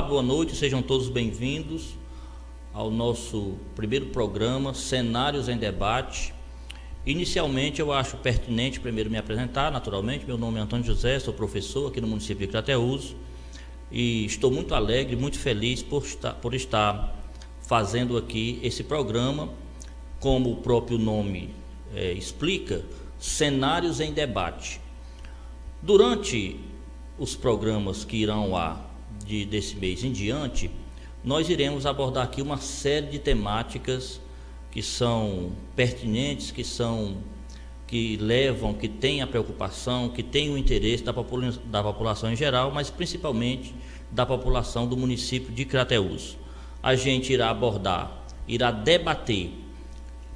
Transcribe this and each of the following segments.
boa noite, sejam todos bem-vindos ao nosso primeiro programa, Cenários em Debate. Inicialmente, eu acho pertinente primeiro me apresentar, naturalmente. Meu nome é Antônio José, sou professor aqui no município de Crateús e estou muito alegre, muito feliz por estar fazendo aqui esse programa, como o próprio nome explica, Cenários em Debate. Durante os programas que irão ao ar desse mês em diante, nós iremos abordar aqui uma série de temáticas que são pertinentes, que levam, que têm a preocupação, que têm o interesse da população em geral, mas principalmente da população do município de Crateús. A gente irá debater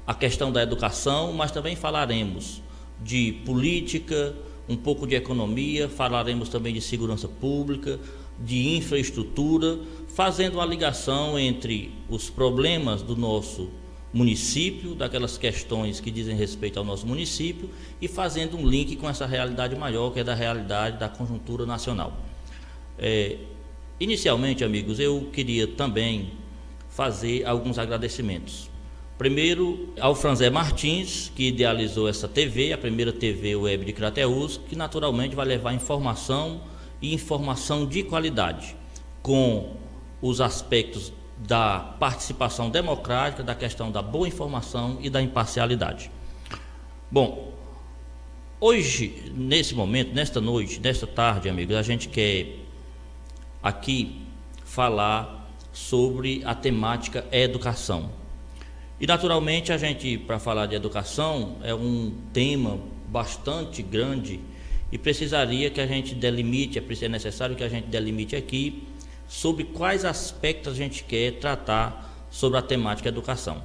a questão da educação, mas também falaremos de política, um pouco de economia, falaremos também de segurança pública, de infraestrutura, fazendo uma ligação entre os problemas do nosso município, daquelas questões que dizem respeito ao nosso município, e fazendo um link com essa realidade maior, que é da realidade da conjuntura nacional. Inicialmente, amigos, eu queria também fazer alguns agradecimentos. Primeiro, ao Franzé Martins, que idealizou essa TV, a primeira TV web de Crateús, que naturalmente vai levar informação e informação de qualidade, com os aspectos da participação democrática, da questão da boa informação e da imparcialidade. Bom, hoje, nesse momento, nesta noite, nesta tarde, amigos, a gente quer aqui falar sobre a temática educação. E naturalmente para falar de educação, é um tema bastante grande e precisaria que a gente delimite, é necessário que a gente delimite aqui sobre quais aspectos a gente quer tratar sobre a temática educação.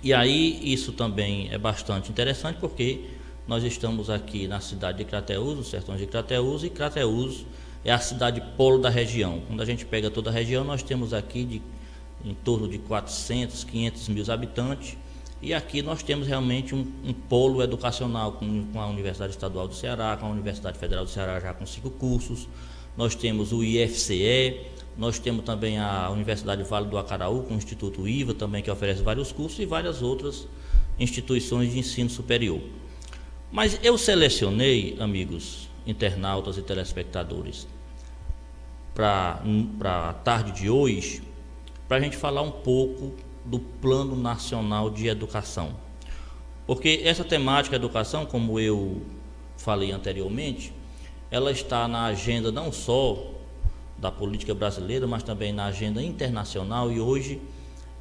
E aí isso também é bastante interessante, porque nós estamos aqui na cidade de Crateús, nos sertões de Crateús, e Crateús é a cidade polo da região. Quando a gente pega toda a região, nós temos aqui em torno de 400, 500 mil habitantes, e aqui nós temos realmente um polo educacional com a Universidade Estadual do Ceará, com a Universidade Federal do Ceará já com 5 cursos, nós temos o IFCE, nós temos também a Universidade Vale do Acaraú, com o Instituto IVA também, que oferece vários cursos, e várias outras instituições de ensino superior. Mas eu selecionei, amigos, internautas e telespectadores, para a tarde de hoje, para a gente falar um pouco do Plano Nacional de Educação. Porque essa temática educação, como eu falei anteriormente, ela está na agenda não só da política brasileira, mas também na agenda internacional, e hoje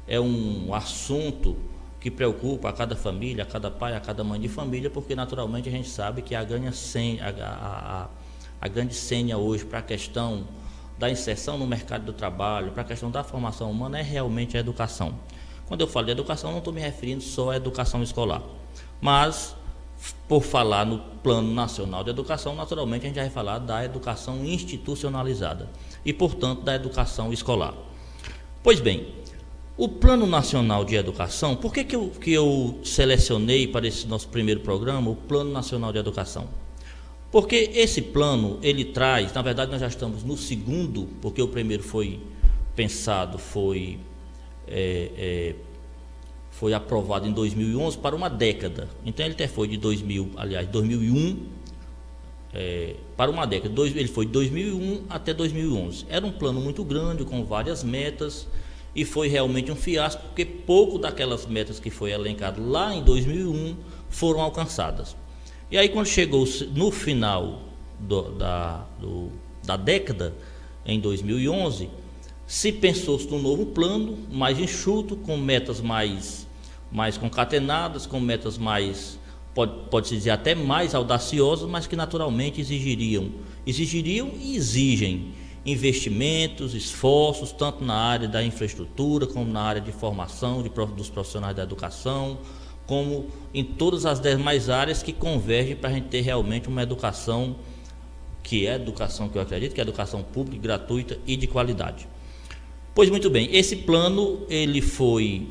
é um assunto que preocupa a cada família, a cada pai, a cada mãe de família, porque naturalmente a gente sabe que a grande senha hoje para a questão da inserção no mercado do trabalho, para a questão da formação humana, é realmente a educação. Quando eu falo de educação, não estou me referindo só à educação escolar, mas por falar no Plano Nacional de Educação, naturalmente a gente vai falar da educação institucionalizada e, portanto, da educação escolar. Pois bem, o Plano Nacional de Educação, por que eu selecionei para esse nosso primeiro programa o Plano Nacional de Educação? Porque esse plano, ele traz, na verdade nós já estamos no segundo, porque o primeiro foi pensado, foi aprovado em 2011 para uma década. Então ele até foi de 2001 para uma década. Ele foi de 2001 até 2011. Era um plano muito grande, com várias metas, e foi realmente um fiasco, porque pouco daquelas metas que foi elencado lá em 2001 foram alcançadas. E aí, quando chegou no final da década, em 2011, se pensou-se num novo plano, mais enxuto, com metas mais concatenadas, com metas mais, pode-se dizer, até mais audaciosas, mas que naturalmente exigiriam e exigem investimentos, esforços, tanto na área da infraestrutura, como na área de formação dos profissionais da educação, como em todas as demais áreas que convergem para a gente ter realmente uma educação que é a educação que eu acredito, que é a educação pública, gratuita e de qualidade. Pois muito bem, esse plano ele foi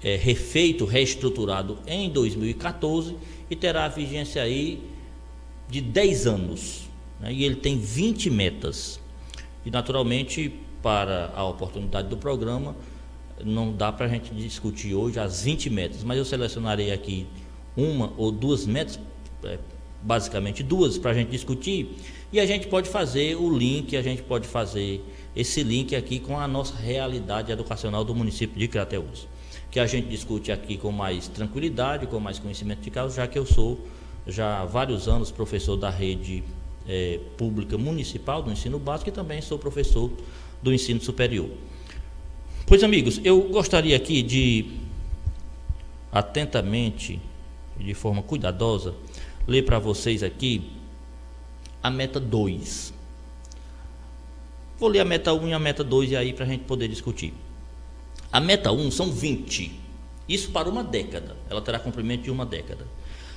refeito, reestruturado em 2014 e terá vigência aí de 10 anos, né? E ele tem 20 metas. E naturalmente, para a oportunidade do programa, não dá para a gente discutir hoje as 20 metas, mas eu selecionarei aqui uma ou duas metas, basicamente duas, para a gente discutir, e a gente pode fazer o link, a gente pode fazer esse link aqui com a nossa realidade educacional do município de Crateús, que a gente discute aqui com mais tranquilidade, com mais conhecimento de causa, já que eu sou já há vários anos professor da rede pública municipal do ensino básico e também sou professor do ensino superior. Pois, amigos, eu gostaria aqui de atentamente, de forma cuidadosa, ler para vocês aqui a meta 2. Vou ler a meta 1 e a meta 2 e aí para a gente poder discutir. A meta 1 são 20, isso para uma década, ela terá cumprimento de uma década.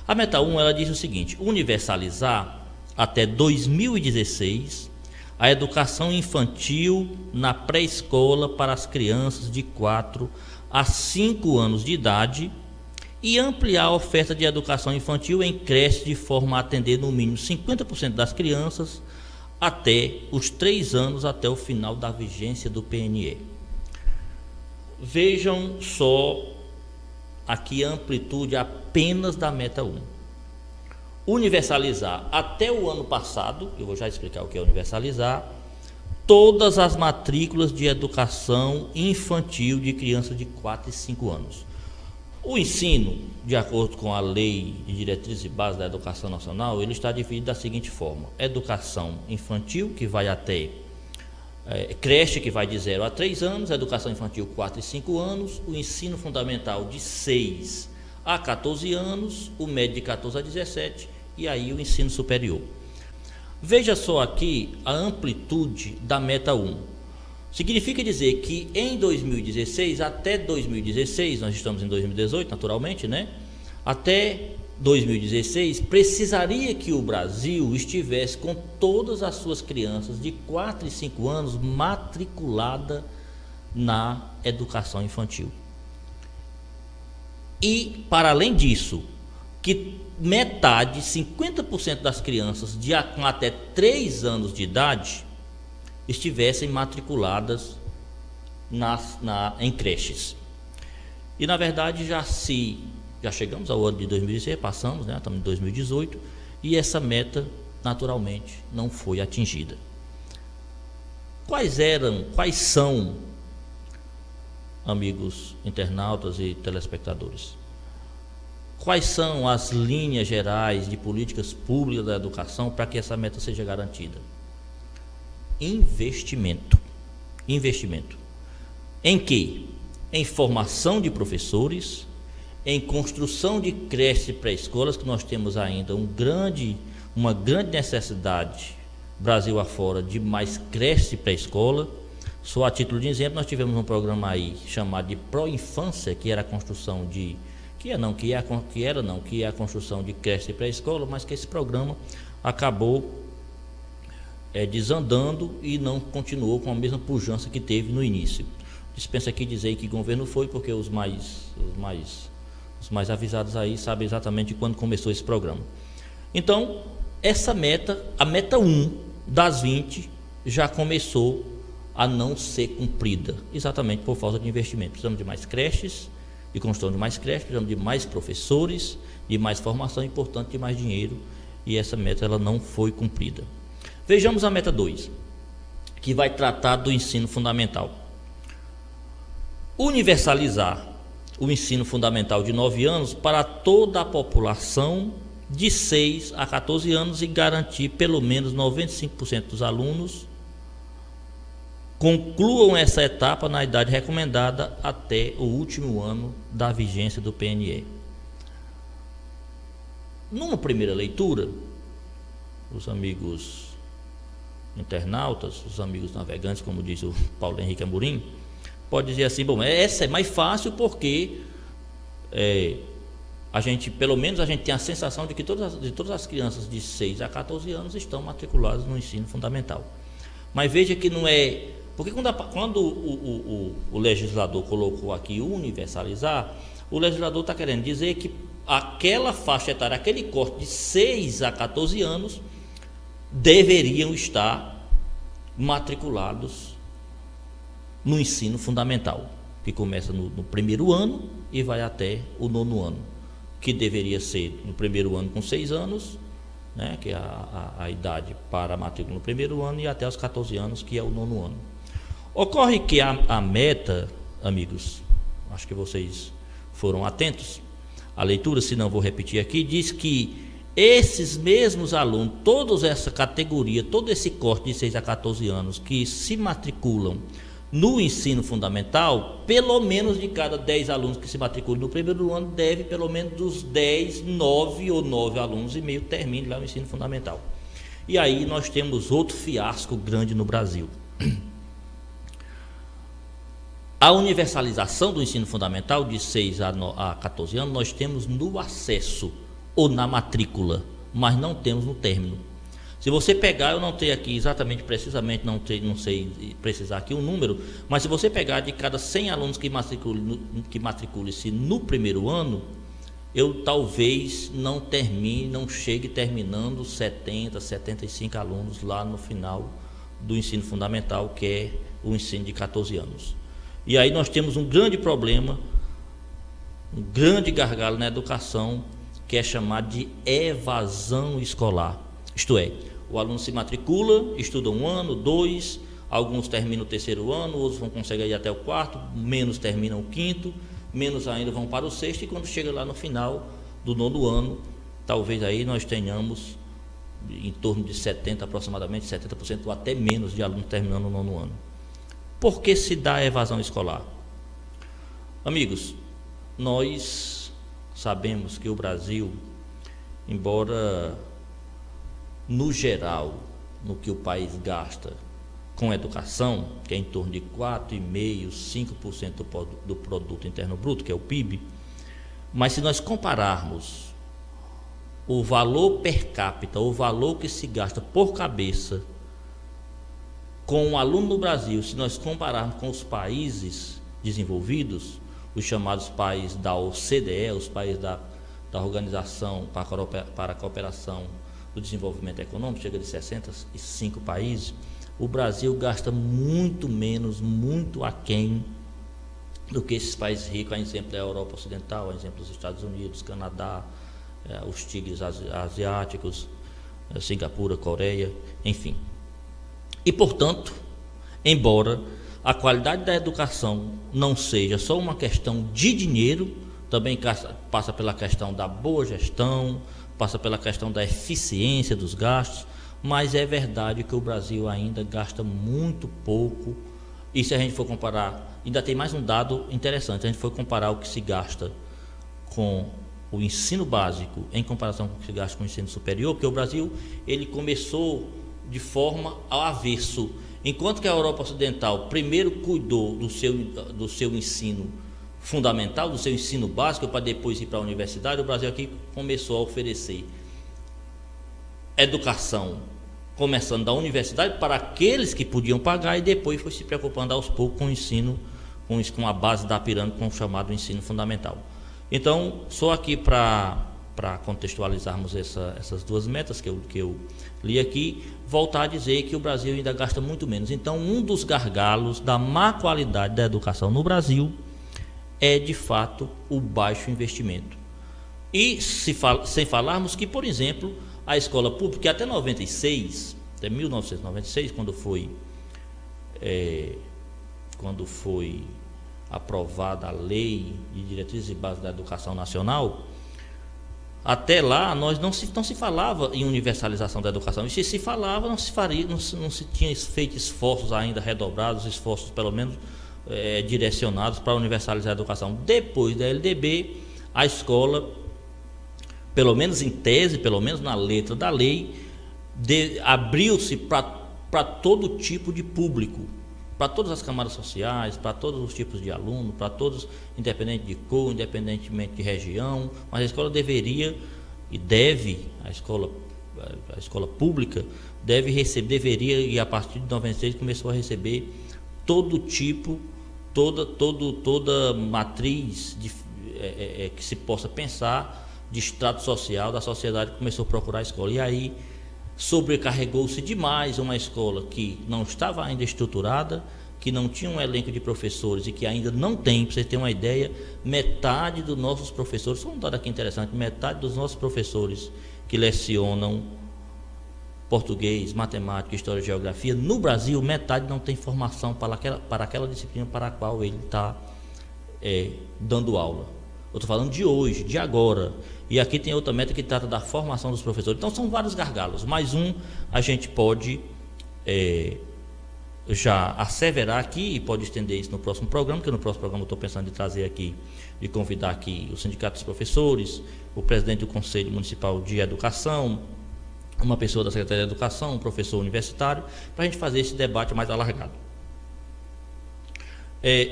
A meta 1, ela diz o seguinte: universalizar até 2016 a educação infantil na pré-escola para as crianças de 4 a 5 anos de idade e ampliar a oferta de educação infantil em creche de forma a atender no mínimo 50% das crianças até os 3 anos, até o final da vigência do PNE. Vejam só aqui a amplitude apenas da meta 1. Universalizar até o ano passado, eu vou já explicar o que é universalizar, todas as matrículas de educação infantil de crianças de 4 e 5 anos. O ensino, de acordo com a Lei de Diretrizes e Bases da Educação Nacional, ele está dividido da seguinte forma: educação infantil, que vai até creche, que vai de 0 a 3 anos, educação infantil 4 e 5 anos, o ensino fundamental de 6 a 14 anos, o médio de 14 a 17 e aí o ensino superior. Veja só aqui a amplitude da meta 1. Significa dizer que em 2016, até 2016, nós estamos em 2018 naturalmente, né? Até 2016, precisaria que o Brasil estivesse com todas as suas crianças de 4 e 5 anos matriculada na educação infantil. E, para além disso, que metade, 50% das crianças com até 3 anos de idade estivessem matriculadas em creches. E, na verdade, já chegamos ao ano de 2016, passamos, né? Estamos em 2018, e essa meta, naturalmente, não foi atingida. Quais são, amigos internautas e telespectadores, quais são as linhas gerais de políticas públicas da educação para que essa meta seja garantida? Investimento. Em quê? Em formação de professores, em construção de creches e pré-escolas, que nós temos ainda uma grande necessidade, Brasil afora, de mais creches e pré-escola. Só a título de exemplo, nós tivemos um programa aí chamado de Pró-Infância, que era a construção de que é a construção de creche e pré-escola, mas que esse programa acabou desandando e não continuou com a mesma pujança que teve no início. Dispensa aqui dizer que governo foi, porque os mais avisados aí sabem exatamente quando começou esse programa. Então, essa meta, a meta 1 das 20, já começou a não ser cumprida, exatamente por falta de investimento. Precisamos de mais creches, de construção de mais creches, precisamos de mais professores, de mais formação e, portanto, de mais dinheiro, e essa meta ela não foi cumprida. Vejamos a meta 2, que vai tratar do ensino fundamental. Universalizar o ensino fundamental de 9 anos para toda a população de 6 a 14 anos e garantir pelo menos 95% dos alunos concluam essa etapa na idade recomendada até o último ano da vigência do PNE. Numa primeira leitura, os amigos internautas, os amigos navegantes, como diz o Paulo Henrique Amorim, pode dizer assim: bom, essa é mais fácil porque pelo menos a gente tem a sensação de que todas as crianças de 6 a 14 anos estão matriculadas no ensino fundamental. Mas veja que não é... Porque quando o legislador colocou aqui universalizar, o legislador está querendo dizer que aquela faixa etária, aquele corte de 6 a 14 anos, deveriam estar matriculados no ensino fundamental, que começa no primeiro ano e vai até o nono ano, que deveria ser no primeiro ano com 6 anos, né, que é a idade para a matrícula no primeiro ano, e até os 14 anos, que é o nono ano. Ocorre que a meta, amigos, acho que vocês foram atentos à leitura, se não vou repetir aqui, diz que esses mesmos alunos, toda essa categoria, todo esse corte de 6 a 14 anos que se matriculam no ensino fundamental, pelo menos de cada 10 alunos que se matriculam no primeiro ano, deve pelo menos dos 10, 9 ou 9 alunos e meio termine lá o ensino fundamental. E aí nós temos outro fiasco grande no Brasil. A universalização do ensino fundamental de 6 a 14 anos nós temos no acesso ou na matrícula, mas não temos no término. Se você pegar, eu não tenho aqui exatamente, precisamente, não sei precisar aqui um número, mas se você pegar de cada 100 alunos que matriculem-se no primeiro ano, eu talvez não chegue terminando 70, 75 alunos lá no final do ensino fundamental, que é o ensino de 14 anos. E aí nós temos um grande problema, um grande gargalo na educação, que é chamado de evasão escolar. Isto é, o aluno se matricula, estuda 1 ano, 2, alguns terminam o 3º ano, outros vão conseguir ir até o 4º, menos terminam o 5º, menos ainda vão para o 6º, e quando chega lá no final do 9º ano, talvez aí nós tenhamos em torno de 70%, aproximadamente 70% ou até menos de alunos terminando o 9º ano. Por que se dá a evasão escolar? Amigos, nós sabemos que o Brasil, embora no geral, no que o país gasta com educação, que é em torno de 4,5%, 5% do produto interno bruto, que é o PIB, mas se nós compararmos o valor per capita, o valor que se gasta por cabeça com um aluno no Brasil, se nós compararmos com os países desenvolvidos, os chamados países da OCDE, os países da Organização para a Cooperação do Desenvolvimento Econômico, chega de 65 países, o Brasil gasta muito menos, muito aquém do que esses países ricos, a exemplo da Europa Ocidental, a exemplo dos Estados Unidos, Canadá, os tigres asiáticos, Singapura, Coreia, enfim. E, portanto, embora a qualidade da educação não seja só uma questão de dinheiro, também passa pela questão da boa gestão, passa pela questão da eficiência dos gastos, mas é verdade que o Brasil ainda gasta muito pouco. E se a gente for comparar, ainda tem mais um dado interessante, se a gente for comparar o que se gasta com o ensino básico em comparação com o que se gasta com o ensino superior, porque o Brasil ele começou de forma ao avesso. Enquanto que a Europa Ocidental primeiro cuidou do seu ensino fundamental, do seu ensino básico, para depois ir para a universidade, o Brasil aqui começou a oferecer educação, começando da universidade para aqueles que podiam pagar, e depois foi se preocupando aos poucos com o ensino, com a base da pirâmide, com o chamado ensino fundamental. Então, só aqui para contextualizarmos essas duas metas que eu li aqui, voltar a dizer que o Brasil ainda gasta muito menos. Então, um dos gargalos da má qualidade da educação no Brasil é, de fato, o baixo investimento. E sem falarmos que, por exemplo, a escola pública, até 1996, quando foi aprovada a Lei de Diretrizes e Bases da Educação Nacional, até lá não se falava em universalização da educação. E se falava, não se tinha feito esforços ainda redobrados, esforços pelo menos direcionados para universalizar a educação. Depois da LDB, a escola, pelo menos em tese, pelo menos na letra da lei, abriu-se para todo tipo de público, para todas as camadas sociais, para todos os tipos de alunos, para todos, independente de cor, independentemente de região. Mas a escola deveria e deve, a escola pública deveria, e a partir de 96 começou a receber todo tipo, toda matriz que se possa pensar de estrato social da sociedade, começou a procurar a escola. E aí sobrecarregou-se demais uma escola que não estava ainda estruturada, que não tinha um elenco de professores e que ainda não tem, para você ter uma ideia, metade dos nossos professores, só um dado aqui interessante, metade dos nossos professores que lecionam português, matemática, história e geografia, no Brasil, metade não tem formação para aquela disciplina para a qual ele está dando aula. Eu estou falando de hoje, de agora. E aqui tem outra meta que trata da formação dos professores. Então são vários gargalos. Mais um a gente pode já asseverar aqui e pode estender isso no próximo programa, porque no próximo programa eu estou pensando em trazer aqui, de convidar aqui o Sindicato dos Professores, o presidente do Conselho Municipal de Educação, uma pessoa da Secretaria de Educação, um professor universitário, para a gente fazer esse debate mais alargado.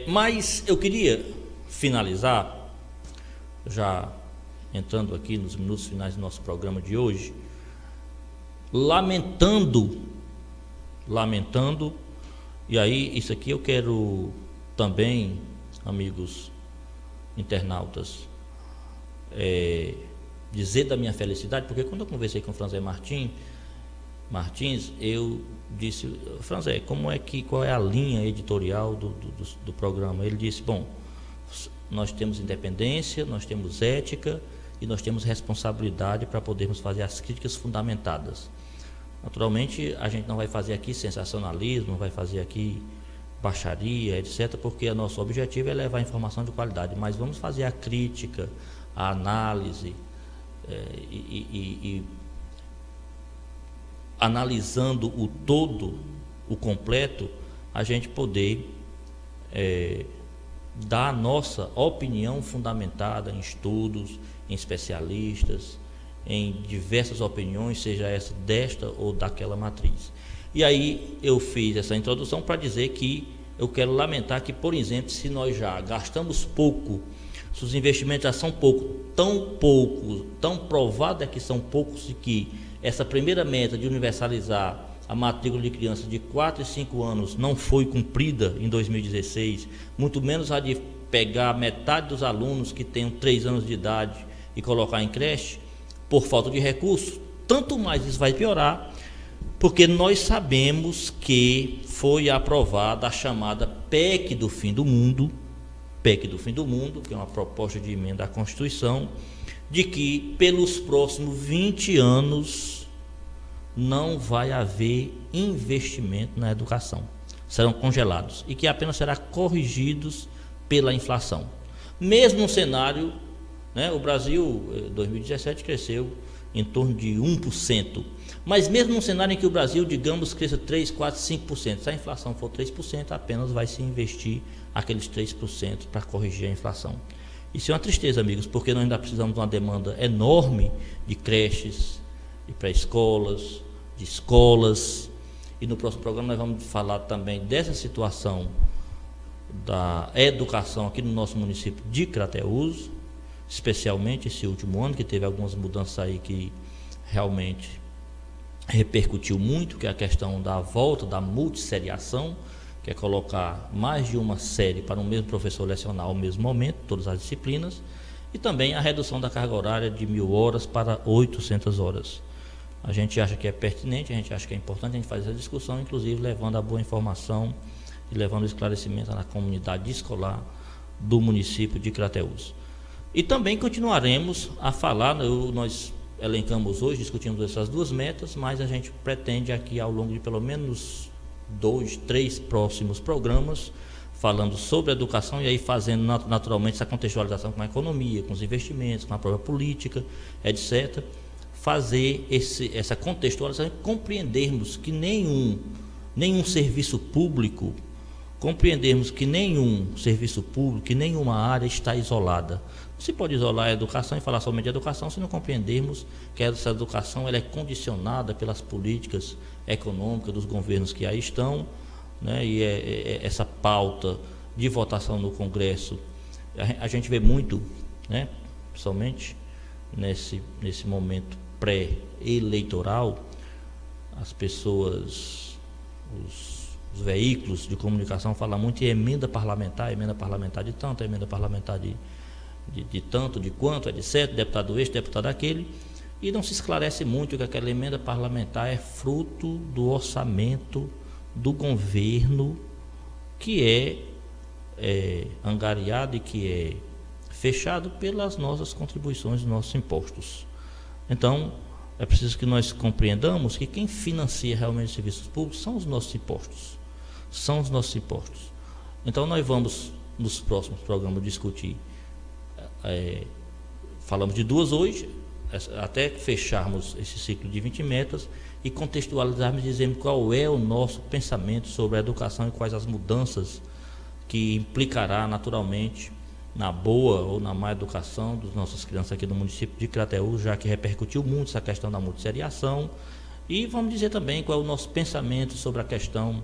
Mas eu queria finalizar, já entrando aqui nos minutos finais do nosso programa de hoje, lamentando, e aí isso aqui eu quero também, amigos internautas, dizer da minha felicidade, porque quando eu conversei com o Franzé Martins, eu disse: Franzé, qual é a linha editorial do programa? Ele disse: bom, nós temos independência, nós temos ética e nós temos responsabilidade para podermos fazer as críticas fundamentadas. Naturalmente, a gente não vai fazer aqui sensacionalismo, não vai fazer aqui baixaria, etc., porque o nosso objetivo é levar informação de qualidade, mas vamos fazer a crítica, a análise, analisando o todo, o completo, a gente poder dar a nossa opinião fundamentada em estudos, em especialistas, em diversas opiniões, seja essa desta ou daquela matriz. E aí eu fiz essa introdução para dizer que eu quero lamentar que, por exemplo, se nós já gastamos pouco, se os investimentos já são tão provado é que são poucos, e que essa primeira meta de universalizar a matrícula de crianças de 4 e 5 anos não foi cumprida em 2016, muito menos a de pegar metade dos alunos que tenham 3 anos de idade e colocar em creche, por falta de recursos, tanto mais isso vai piorar, porque nós sabemos que foi aprovada a chamada PEC do fim do mundo, que é uma proposta de emenda à Constituição, de que pelos próximos 20 anos não vai haver investimento na educação, serão congelados e que apenas serão corrigidos pela inflação. Mesmo no cenário, o Brasil, em 2017, cresceu em torno de 1%, mas mesmo num cenário em que o Brasil, digamos, cresça 3, 4, 5%, se a inflação for 3%, apenas vai se investir aqueles 3% para corrigir a inflação. Isso é uma tristeza, amigos, porque nós ainda precisamos de uma demanda enorme de creches, de pré-escolas, de escolas, e no próximo programa nós vamos falar também dessa situação da educação aqui no nosso município de Crateús, especialmente esse último ano, que teve algumas mudanças aí que realmente repercutiu muito, que é a questão da volta da multisseriação, que é colocar mais de uma série para um mesmo professor lecionar ao mesmo momento, todas as disciplinas, e também a redução da carga horária de 1.000 horas para 800 horas. A gente acha que é pertinente, a gente acha que é importante a gente fazer essa discussão, inclusive levando a boa informação e levando o esclarecimento na comunidade escolar do município de Crateús. E também continuaremos a falar, nós elencamos hoje, discutimos essas duas metas, mas a gente pretende aqui ao longo de pelo menos 2, 3 próximos programas, falando sobre educação e aí fazendo naturalmente essa contextualização com a economia, com os investimentos, com a própria política, etc. Fazer essa contextualização e compreendermos que nenhum serviço público, que nenhuma área está isolada. Não se pode isolar a educação e falar somente de educação se não compreendermos que essa educação ela é condicionada pelas políticas econômicas dos governos que aí estão, e essa pauta de votação no Congresso, a gente vê muito, principalmente nesse momento pré-eleitoral, as pessoas, os veículos de comunicação falam muito em emenda parlamentar de tanto, emenda parlamentar de tanto, de quanto, etc., deputado este, deputado aquele, e não se esclarece muito que aquela emenda parlamentar é fruto do orçamento do governo que é angariado e que é fechado pelas nossas contribuições, nossos impostos. Então, é preciso que nós compreendamos que quem financia realmente os serviços públicos são os nossos impostos. São os nossos impostos. Então, nós vamos, nos próximos programas, discutir. Falamos de 2 hoje, até fecharmos esse ciclo de 20 metas e contextualizarmos, dizendo qual é o nosso pensamento sobre a educação e quais as mudanças que implicará naturalmente na boa ou na má educação das nossas crianças aqui no município de Crateús, já que repercutiu muito essa questão da multisseriação. E vamos dizer também qual é o nosso pensamento sobre a questão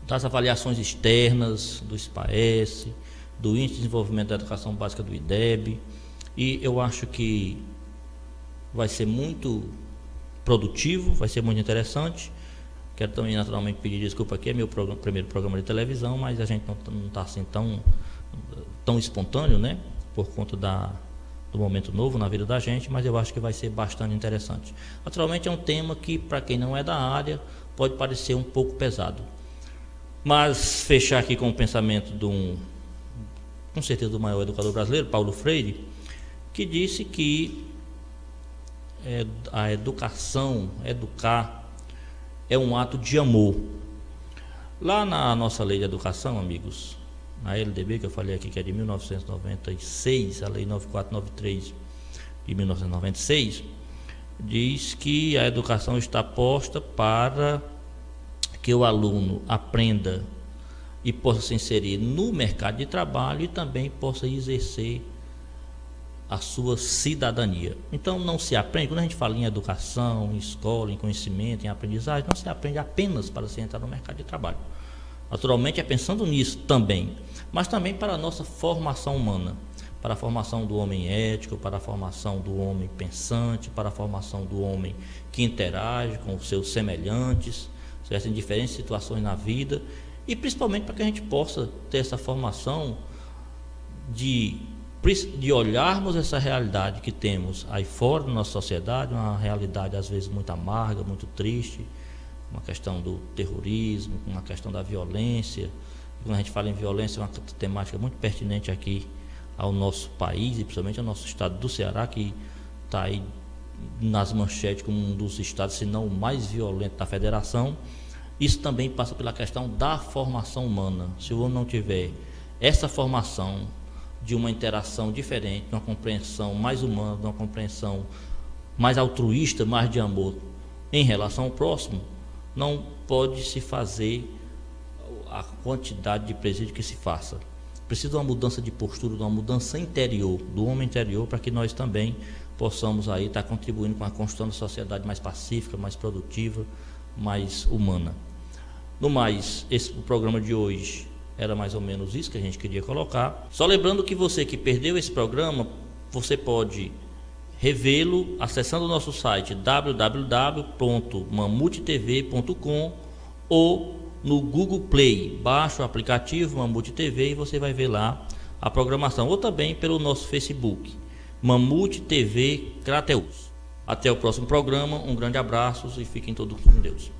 das avaliações externas, do SPAES, do Índice de Desenvolvimento da Educação Básica do IDEB. E eu acho que vai ser muito produtivo, vai ser muito interessante. Quero também naturalmente pedir desculpa aqui, é meu primeiro programa de televisão, mas a gente não está assim tão espontâneo, né? Por conta do momento novo na vida da gente, mas eu acho que vai ser bastante interessante. Naturalmente é um tema que, para quem não é da área, pode parecer um pouco pesado. Mas fechar aqui com o pensamento com certeza, do maior educador brasileiro, Paulo Freire, que disse que a educação, educar, é um ato de amor. Lá na nossa lei de educação, amigos, na LDB, que eu falei aqui, que é de 1996, a lei 9493 de 1996, diz que a educação está posta para que o aluno aprenda e possa se inserir no mercado de trabalho e também possa exercer a sua cidadania. Então não se aprende, quando a gente fala em educação, em escola, em conhecimento, em aprendizagem, não se aprende apenas para se entrar no mercado de trabalho. Naturalmente é pensando nisso também, mas também para a nossa formação humana, para a formação do homem ético, para a formação do homem pensante, para a formação do homem que interage com os seus semelhantes, certo? Em diferentes situações na vida, e principalmente para que a gente possa ter essa formação de olharmos essa realidade que temos aí fora da nossa sociedade, uma realidade às vezes muito amarga, muito triste, uma questão do terrorismo, uma questão da violência. Quando a gente fala em violência, é uma temática muito pertinente aqui ao nosso país e principalmente ao nosso estado do Ceará, que está aí nas manchetes como um dos estados, se não o mais violento da federação. Isso também passa pela questão da formação humana. Se o homem não tiver essa formação de uma interação diferente, de uma compreensão mais humana, de uma compreensão mais altruísta, mais de amor em relação ao próximo, não pode se fazer a quantidade de presídio que se faça. Precisa de uma mudança de postura, de uma mudança interior, do homem interior, para que nós também possamos aí estar contribuindo com a construção da sociedade mais pacífica, mais produtiva, mais humana. No mais, o programa de hoje era mais ou menos isso que a gente queria colocar. Só lembrando que você que perdeu esse programa, você pode revê-lo acessando o nosso site www.mamutetv.com ou no Google Play. Baixa o aplicativo Mamute TV e você vai ver lá a programação, ou também pelo nosso Facebook, Mamute TV Crateús. Até o próximo programa, um grande abraço e fiquem todos com Deus.